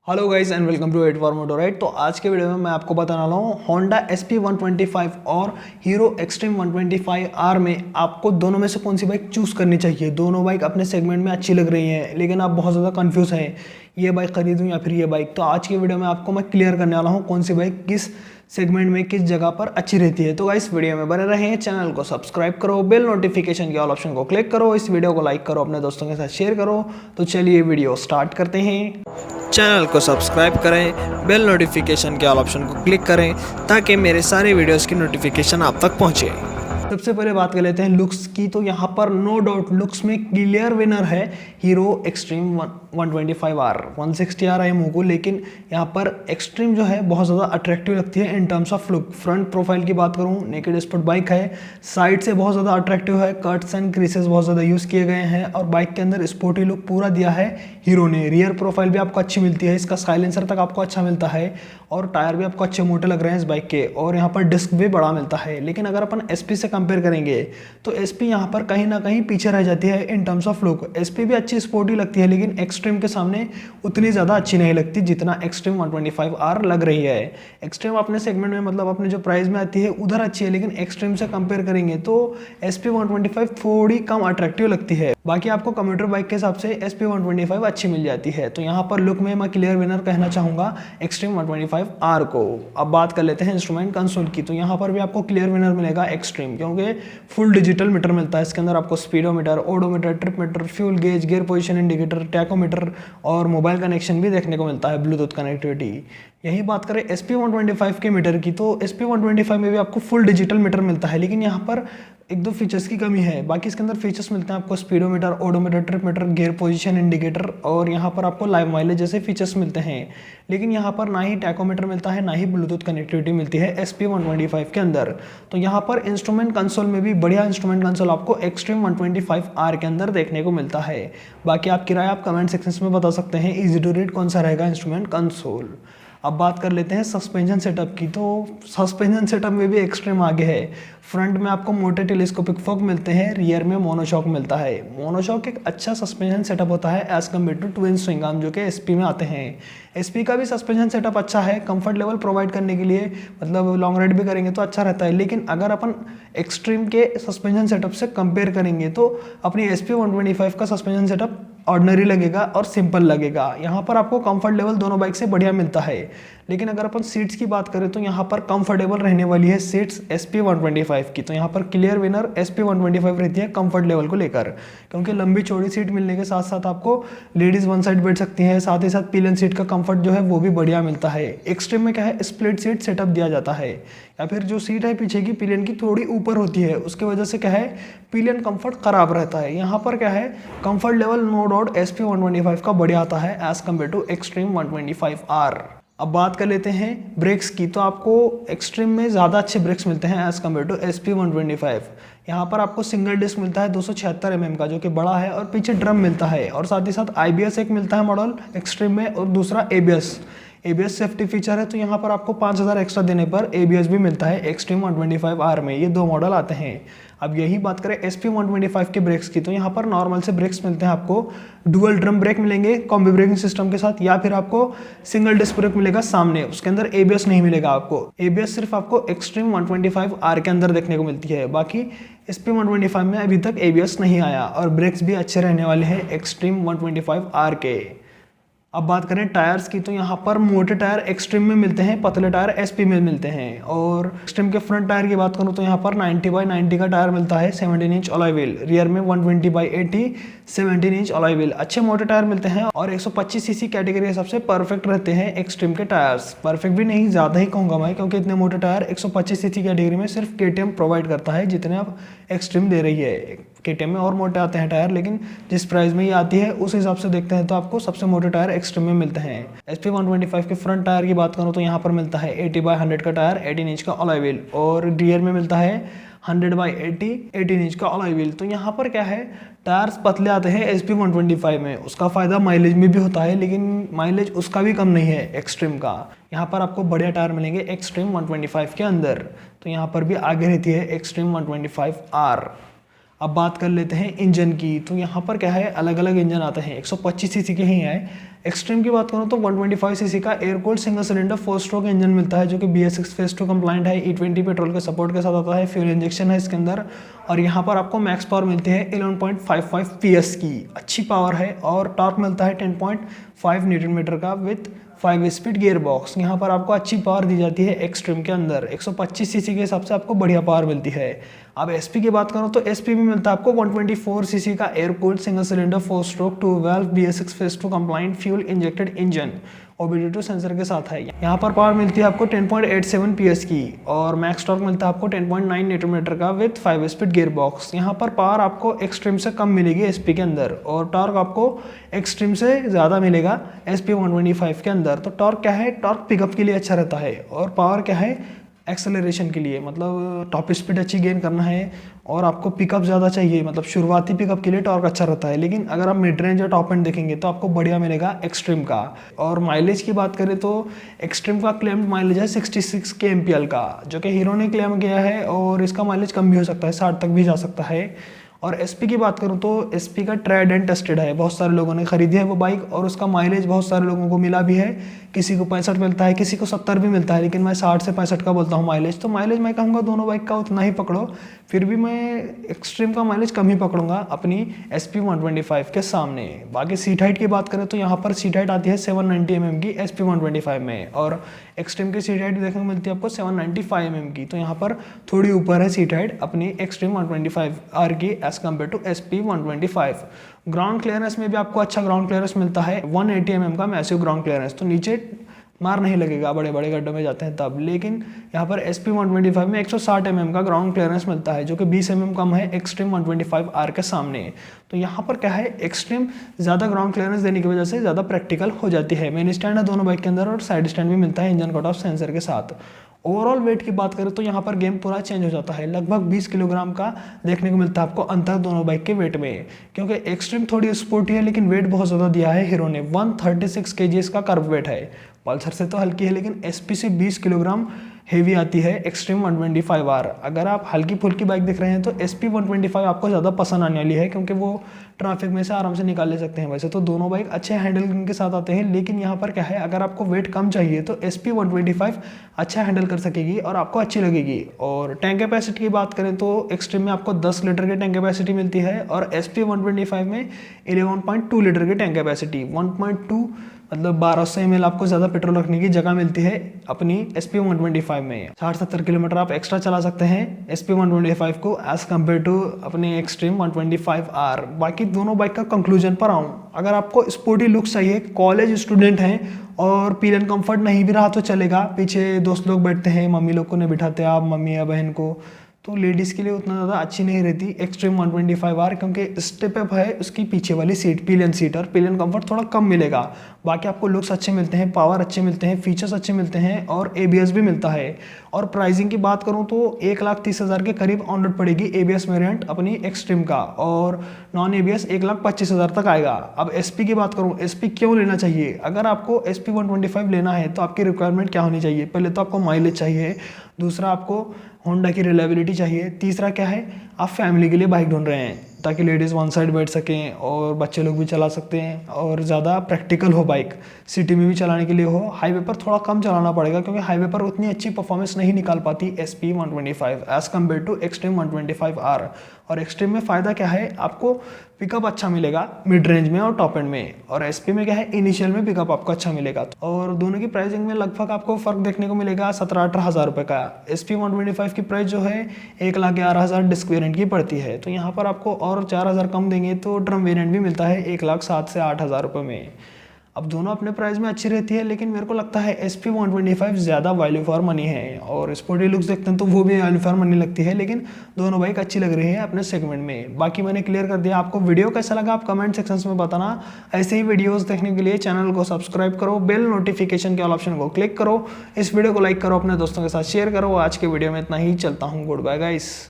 Hello guys and welcome to 8 Moto right. तो आज के वीडियो में मैं आपको बताने वाला हूँ होंडा SP 125 और हीरो एक्सट्रीम 125R में आपको दोनों में से कौन सी बाइक चूज़ करनी चाहिए। दोनों बाइक अपने सेगमेंट में अच्छी लग रही हैं, लेकिन आप बहुत ज़्यादा कंफ्यूज हैं ये बाइक खरीदूँ या फिर ये बाइक। तो आज की वीडियो में आपको मैं क्लियर करने वाला हूँ कौन सी बाइक किस सेगमेंट में किस जगह पर अच्छी रहती है। तो गाइस वीडियो में बने रहें, चैनल को सब्सक्राइब करो, बेल नोटिफिकेशन के ऑल ऑप्शन को क्लिक करो, इस वीडियो को लाइक करो, अपने दोस्तों के साथ शेयर करो। तो चलिए वीडियो स्टार्ट करते हैं। चैनल को सब्सक्राइब करें, बेल नोटिफिकेशन के ऑल ऑप्शन को क्लिक करें ताकि मेरे सारे वीडियोस की नोटिफिकेशन आप तक पहुंचे। सबसे पहले बात कर लेते हैं लुक्स की। तो यहाँ पर नो डाउट लुक्स में क्लियर विनर है हीरो एक्सट्रीम 125R 160R है मुझको, लेकिन यहाँ पर एक्सट्रीम जो है बहुत ज़्यादा अट्रैक्टिव लगती है in terms of look. Front profile की बात करूँ, नेकेड स्पोर्ट बाइक है, साइड से बहुत ज़्यादा अट्रैक्टिव है, कट्स एंड क्रीसेस बहुत ज़्यादा यूज़ किए गए हैं और बाइक के अंदर स्पोर्टी लुक पूरा दिया है हीरो ने। रियर प्रोफाइल भी आपको अच्छी मिलती है, इसका साइलेंसर तक आपको अच्छा मिलता है और टायर भी आपको अच्छे मोटे लग रहे हैं इस बाइक के, और यहाँ पर डिस्क भी बड़ा मिलता है। लेकिन अगर अपन SP से कंपेयर करेंगे तो SP यहाँ पर कहीं ना कहीं पीछे रह जाती है in terms of look. SP भी अच्छी स्पोर्टी लगती है, लेकिन एक्सट्रीम के सामने उतनी ज़्यादा अच्छी नहीं लगती जितना एक्सट्रीम 125R लग रही है। एक्सट्रीम अपने सेगमेंट में मतलब अपने जो प्राइस में आती है उधर अच्छी है, लेकिन एक्सट्रीम से कंपेयर करेंगे तो SP 125 थोड़ी कम अट्रैक्टिव लगती है। बाकी आपको कम्यूटर बाइक के हिसाब से SP 125 अच्छी मिल जाती है। तो यहाँ पर लुक में मैं क्लियर विनर कहना चाहूँगा एक्सट्रीम 125R को। अब बात कर लेते हैं इंस्ट्रूमेंट कंसोल की। तो यहाँ पर भी आपको क्लियर विनर मिलेगा एक्सट्रीम, क्योंकि फुल डिजिटल मीटर मिलता है इसके अंदर। आपको speedometer, odometer, trip meter, fuel gauge, gear position indicator, tachometer और मोबाइल कनेक्शन भी देखने को मिलता है, ब्लूटूथ कनेक्टिविटी। यही बात करें SP 125 के मीटर की, तो SP 125 में भी आपको फुल डिजिटल मीटर मिलता है, लेकिन यहाँ पर एक दो फीचर्स की कमी है। बाकी इसके अंदर फीचर्स मिलते हैं आपको speedometer, odometer, trip meter, gear position indicator और यहाँ पर आपको लाइव माइलेज जैसे फीचर्स मिलते हैं। लेकिन यहाँ पर ना ही टैकोमीटर मिलता है, ना ही ब्लूटूथ कनेक्टिविटी मिलती है SP 125 के अंदर। तो यहाँ पर इंस्ट्रूमेंट कंसोल में भी बढ़िया इंस्ट्रूमेंट कंसोल आपको एक्सट्रीम 125R के अंदर देखने को मिलता है। बाकी आपकी राय आप कमेंट सेक्शन में बता सकते हैं इजी टू रीड कौन सा रहेगा इंस्ट्रूमेंट कंसोल। अब बात कर लेते हैं सस्पेंशन सेटअप की। तो सस्पेंशन सेटअप में भी एक्सट्रीम आगे है। फ्रंट में आपको मोटे टेलीस्कोपिक फोक मिलते हैं, रियर में मोनोशॉक मिलता है। मोनोशॉक एक अच्छा सस्पेंशन सेटअप होता है as compare to twin swing arm जो कि SP में आते हैं। SP का भी सस्पेंशन सेटअप अच्छा है, कंफर्ट लेवल प्रोवाइड करने के लिए, मतलब लॉन्ग राइड भी करेंगे तो अच्छा रहता है। लेकिन अगर अपन एक्सट्रीम के सस्पेंशन सेटअप से कंपेयर करेंगे तो अपनी SP 125 का सस्पेंशन सेटअप ऑर्डिनरी लगेगा और सिंपल लगेगा। यहाँ पर आपको कंफर्ट लेवल दोनों बाइक से बढ़िया मिलता है। लेकिन अगर अपन सीट्स की बात करें तो यहाँ पर कंफर्टेबल रहने वाली है सीट्स SP 125 की। तो यहाँ पर क्लियर विनर SP 125 रहती है कंफर्ट लेवल को लेकर, क्योंकि लंबी चौड़ी सीट मिलने के साथ साथ आपको लेडीज वन साइड बैठ सकती हैं, साथ ही साथ पिलियन सीट का कंफर्ट जो है वो भी बढ़िया मिलता है। एक्सट्रीम में क्या है, स्प्लिट सीट सेटअप दिया जाता है, या फिर जो सीट है पीछे की पिलियन की थोड़ी ऊपर होती है, उसके वजह से क्या है पिलियन कंफर्ट खराब रहता है। यहाँ पर क्या है comfort level no doubt SP 125 का बढ़िया आता है as compare to Xtreme 125R। अब बात कर लेते हैं ब्रेक्स की। तो आपको एक्सट्रीम में ज़्यादा अच्छे ब्रेक्स मिलते हैं एज कम्पेयर टू SP 125। यहाँ पर आपको सिंगल डिस्क मिलता है 276 mm का, जो कि बड़ा है, और पीछे ड्रम मिलता है, और साथ ही साथ IBS एक मिलता है मॉडल एक्सट्रीम में, और दूसरा ABS सेफ्टी फीचर है। तो यहाँ पर आपको 5000 एक्स्ट्रा देने पर ABS भी मिलता है एक्सट्रीम 125R में। ये दो मॉडल आते हैं। अब यही बात करें SP 125 के ब्रेक्स की, तो यहाँ पर नॉर्मल से ब्रेक्स मिलते हैं आपको, डुअल ड्रम ब्रेक मिलेंगे कॉम्बी ब्रेकिंग सिस्टम के साथ, या फिर आपको सिंगल डिस्क ब्रेक मिलेगा सामने, उसके अंदर ABS नहीं मिलेगा आपको। ABS सिर्फ आपको एक्सट्रीम 125R के अंदर देखने को मिलती है। बाकी SP 125 में अभी तक ABS नहीं आया, और ब्रेक्स भी अच्छे रहने वाले हैं एक्सट्रीम 125R के। अब बात करें टायर्स की, तो यहाँ पर मोटे टायर एक्सट्रीम में मिलते हैं, पतले टायर SP में मिलते हैं। और एक्सट्रीम के फ्रंट टायर की बात करूँ तो यहाँ पर 90/90 का टायर मिलता है, 17 इंच अलॉय व्हील। रियर में 120/80 17 इंच अलॉय व्हील। अच्छे मोटे टायर मिलते हैं और 125 cc कैटेगरी के हिसाब से परफेक्ट रहते हैं एक्सट्रीम के टायर्स। परफेक्ट भी नहीं, ज़्यादा ही कहूँगा मैं, क्योंकि इतने मोटे टायर 125 cc कैटेगरी में सिर्फ KTM प्रोवाइड करता है जितने आप एक्सट्रीम दे रही है। KTM में और मोटे आते हैं टायर, लेकिन जिस प्राइस में ये आती है उस हिसाब से देखते हैं तो आपको सबसे मोटे टायर एक्सट्रीम में मिलते हैं। SP 125 के फ्रंट टायर की बात करूँ तो यहाँ पर मिलता है 80/100 का टायर, 18 इंच का अलॉय व्हील, और रियर में मिलता है 100/80 18 इंच का अलॉय व्हील। तो यहाँ पर क्या है टायर्स पतले आते हैं SP 125 में। उसका फ़ायदा माइलेज में भी होता है, लेकिन माइलेज उसका भी कम नहीं है एक्सट्रीम का। यहाँ पर आपको बढ़िया टायर मिलेंगे एक्सट्रीम 125 के अंदर। तो यहाँ पर भी आगे रहती है एक्सट्रीम 125R। अब बात कर लेते हैं इंजन की। तो यहाँ पर क्या है अलग अलग इंजन आते हैं, 125 सीसी के ही हैं, एक्सट्रीम की बात करूँ तो 125 सीसी का air cooled single cylinder 4 stroke engine मिलता है जो कि BS6 फेज 2 कंप्लाइंट है। E20 पेट्रोल के सपोर्ट के साथ आता है। फ्यूल इंजेक्शन है इसके अंदर और यहाँ पर आपको मैक्स पावर मिलती है 11.55 PS की, अच्छी पावर है। और टॉर्क मिलता है 10.5 न्यूटन मीटर का विथ 5 स्पीड गियर बॉक्स। यहाँ पर आपको अच्छी पावर दी जाती है एक्सट्रीम के अंदर। 125 सीसी के हिसाब से आपको बढ़िया पावर मिलती है। अब SP की बात करूँ तो SP भी मिलता है आपको 124 सीसी का air cooled single cylinder 4 stroke 2 valve BS6 phase 2 complaint fuel injected engine OBD2 sensor के साथ है। यहाँ पर पावर मिलती है आपको 10.87 PS की और मैक्स टॉर्क मिलता है आपको 10.9 न्यूटन मीटर का विथ 5 स्पीड गियर बॉक्स। यहाँ पर पावर आपको एक्सट्रीम से कम मिलेगी SP के अंदर और टॉर्क आपको एक्सट्रीम से ज़्यादा मिलेगा SP 125 के अंदर। तो टॉर्क क्या है, टॉर्क पिकअप के लिए अच्छा रहता है और पावर क्या है, एक्सेलरेशन के लिए, मतलब टॉप स्पीड अच्छी गेन करना है और आपको पिकअप ज़्यादा चाहिए, मतलब शुरुआती पिकअप के लिए टॉर्क अच्छा रहता है। लेकिन अगर आप मिड रेंज या टॉप एंड देखेंगे तो आपको बढ़िया मिलेगा एक्सट्रीम का। और माइलेज की बात करें तो एक्सट्रीम का क्लेम्ड माइलेज है 66 kmpl का, जो कि हीरो ने क्लेम किया है और इसका माइलेज कम भी हो सकता है, 60 तक भी जा सकता है। और SP की बात करूँ तो SP का ट्राइड एंड टेस्टेड है, बहुत सारे लोगों ने खरीदी है वो बाइक और उसका माइलेज बहुत सारे लोगों को मिला भी है। किसी को 65 मिलता है, किसी को 70 भी मिलता है, लेकिन मैं 60 से 65 का बोलता हूँ माइलेज। तो माइलेज मैं कहूँगा दोनों बाइक का उतना ही पकड़ो, फिर भी मैं एक्सट्रीम का माइलेज कम ही पकड़ूंगा अपनी SP 125 के सामने। बाकी सीट हाइट की बात करें तो यहाँ पर सीट हाइट आती है 790 mm की SP 125 में और एक्सट्रीम की सीट हाइट देखने को मिलती है आपको 795 mm की। तो यहाँ पर थोड़ी ऊपर है सीट हाइट अपनी एक्सट्रीम 125R की as compare to SP 125। Ground clearance में भी आपको अच्छा ग्राउंड क्लियरेंस मिलता है, 180 mm का मैसिव ग्राउंड क्लियरेंस। तो नीचे मार नहीं लगेगा, बड़े बड़े गड्ढों में जाते हैं तब। लेकिन यहाँ पर SP 125 में 160 mm का ग्राउंड क्लियरेंस मिलता है जो कि 20 mm कम है एक्सट्रीम 125R के सामने। तो यहाँ पर क्या है, एक्सट्रीम ज़्यादा ग्राउंड क्लियरेंस देने की वजह से ज़्यादा प्रैक्टिकल हो जाती है। मेन स्टैंड है दोनों बाइक के अंदर और साइड स्टैंड भी मिलता है इंजन कट ऑफ सेंसर के साथ। ओवरऑल वेट की बात करें तो यहाँ पर गेम पूरा चेंज हो जाता है, लगभग 20 किलोग्राम का देखने को मिलता है आपको अंतर दोनों बाइक के वेट में, क्योंकि एक्सट्रीम थोड़ी स्पोर्टी है लेकिन वेट बहुत ज़्यादा दिया है हीरो ने। 136 kg इसका कर्व वेट है, पल्सर से तो हल्की है लेकिन SP से 20 किलोग्राम हेवी आती है एक्सट्रीम 125R। अगर आप हल्की फुल्की बाइक देख रहे हैं तो SP 125 आपको ज़्यादा पसंद आने वाली है, क्योंकि वो ट्रैफिक में से आराम से निकाल ले सकते हैं। वैसे तो दोनों बाइक अच्छे हैंडल के साथ आते हैं, लेकिन यहाँ पर क्या है, अगर आपको वेट कम चाहिए तो SP 125 अच्छा हैंडल कर सकेगी और आपको अच्छी लगेगी। और टैंक कैपेसिटी की बात करें तो एक्सट्रीम में आपको 10 लीटर की टैंक कैपेसिटी मिलती है और SP 125 में 11.2 लीटर की टैंक कैपेसिटी। 1.2 मतलब 1200 ml आपको ज़्यादा पेट्रोल रखने की जगह मिलती है अपनी SP 125 में। 60-70 किलोमीटर आप एक्स्ट्रा चला सकते हैं SP 125 को एज कम्पेयर टू अपनी एक्सट्रीम 125R। बाकी दोनों बाइक का कंक्लूजन पर आऊँ, अगर आपको स्पोर्टी लुक चाहिए, कॉलेज स्टूडेंट हैं और पीलियन कंफर्ट नहीं भी रहा तो चलेगा, पीछे दोस्त लोग बैठते हैं, मम्मी लोग को नहीं बिठाते आप, मम्मी या बहन को, तो लेडीज़ के लिए उतना ज़्यादा अच्छी नहीं रहती एक्सट्रीम 125R, क्योंकि स्टेप अप है उसकी पीछे वाली सीट, पिलियन सीट, और पिलियन कंफर्ट थोड़ा कम मिलेगा। बाकी आपको लुक्स अच्छे मिलते हैं, पावर अच्छे मिलते हैं, फीचर्स अच्छे मिलते हैं और ABS भी मिलता है। और प्राइसिंग की बात करूं तो 1,30,000 के करीब ऑन रोड पड़ेगी ABS वेरिएंट अपनी एक्सट्रीम का, और नॉन ABS 1,25,000 तक आएगा। अब SP की बात करूं, SP क्यों लेना चाहिए? अगर आपको SP 125 लेना है तो आपकी रिक्वायरमेंट क्या होनी चाहिए? पहले तो आपको माइलेज चाहिए, दूसरा आपको होंडा की रिलायबिलिटी चाहिए, तीसरा क्या है, आप फैमिली के लिए बाइक ढूंढ रहे हैं ताकि लेडीज़ वन साइड बैठ सकें और बच्चे लोग भी चला सकते हैं और ज़्यादा प्रैक्टिकल हो बाइक, सिटी में भी चलाने के लिए हो। हाईवे पर थोड़ा कम चलाना पड़ेगा क्योंकि हाईवे पर उतनी अच्छी परफॉर्मेंस नहीं निकाल पाती SP 125 as compare to Xtreme 125R। और एक्सट्रीम में फ़ायदा क्या है, आपको पिकअप अच्छा मिलेगा मिड रेंज में और टॉप एंड में, और SP में क्या है, इनिशियल में पिकअप आपको अच्छा मिलेगा। और दोनों की प्राइसिंग में लगभग आपको फ़र्क देखने को मिलेगा 17-18 हज़ार रुपये का। SP 125 की प्राइस जो है 1,11,000 डिस्क वेरिएंट की पड़ती है, तो यहाँ पर आपको और 4,000 कम देंगे तो ड्रम वेरिएंट भी मिलता है 1,07,000 से 8,000 रुपये में। अब दोनों अपने प्राइस में अच्छी रहती है, लेकिन मेरे को लगता है SP 125 ज़्यादा वैल्यू फॉर मनी है, और स्पोर्टी लुक्स देखते हैं तो वो भी वैल्यू फॉर मनी लगती है, लेकिन दोनों बाइक अच्छी लग रही है अपने सेगमेंट में। बाकी मैंने क्लियर कर दिया। आपको वीडियो कैसा लगा आप कमेंट सेक्शन में बताना। ऐसे ही वीडियोस देखने के लिए चैनल को सब्सक्राइब करो, बेल नोटिफिकेशन के ऑल ऑप्शन को क्लिक करो, इस वीडियो को लाइक करो, अपने दोस्तों के साथ शेयर करो। आज के वीडियो में इतना ही, चलता हूँ, गुड बाय गाइस।